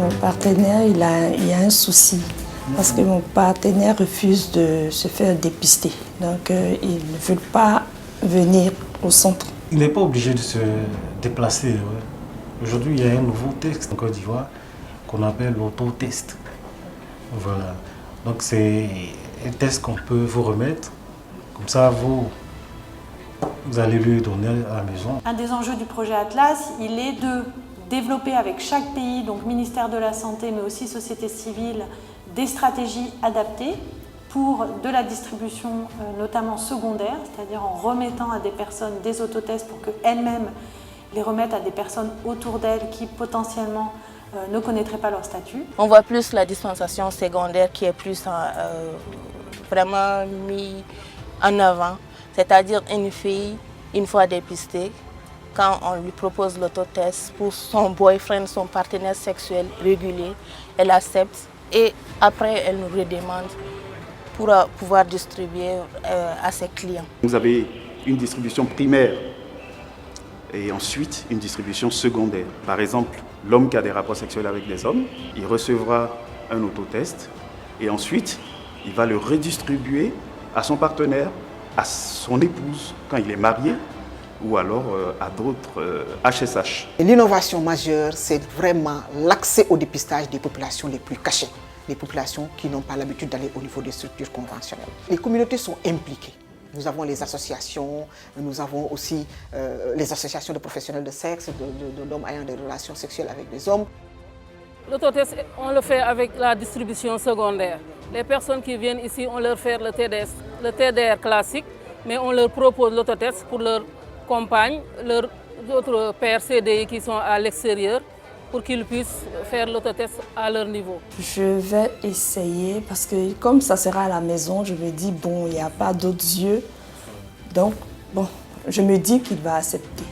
Mon partenaire, il y a un souci parce que mon partenaire refuse de se faire dépister. Donc, il ne veut pas venir au centre. Il n'est pas obligé de se déplacer. Ouais. Aujourd'hui, il y a un nouveau test en Côte d'Ivoire qu'on appelle l'autotest. Voilà. Donc, c'est un test qu'on peut vous remettre. Comme ça, vous allez lui donner à la maison. Un des enjeux du projet Atlas, il est de développer avec chaque pays, donc ministère de la Santé, mais aussi société civile, des stratégies adaptées pour de la distribution, notamment secondaire, c'est-à-dire en remettant à des personnes des autotests pour qu'elles-mêmes les remettent à des personnes autour d'elles qui potentiellement ne connaîtraient pas leur statut. On voit plus la dispensation secondaire qui est plus vraiment mise en avant, c'est-à-dire une fille, une fois dépistée, quand on lui propose l'autotest pour son boyfriend, son partenaire sexuel régulier, elle accepte et après elle nous redemande pour pouvoir distribuer à ses clients. Vous avez une distribution primaire et ensuite une distribution secondaire. Par exemple, l'homme qui a des rapports sexuels avec des hommes, il recevra un autotest et ensuite il va le redistribuer à son partenaire, à son épouse quand il est marié, ou alors à d'autres HSH. L'innovation majeure, c'est vraiment l'accès au dépistage des populations les plus cachées, les populations qui n'ont pas l'habitude d'aller au niveau des structures conventionnelles. Les communautés sont impliquées. Nous avons les associations, nous avons aussi les associations de professionnels de sexe, d'hommes ayant des relations sexuelles avec des hommes. L'autotest, on le fait avec la distribution secondaire. Les personnes qui viennent ici, on leur fait le TDR classique, mais on leur propose l'autotest pour leurs compagnes, leurs autres pères CDI qui sont à l'extérieur, pour qu'ils puissent faire l'autotest à leur niveau. Je vais essayer parce que comme ça sera à la maison, je me dis, bon, il n'y a pas d'autres yeux. Donc, bon, je me dis qu'il va accepter.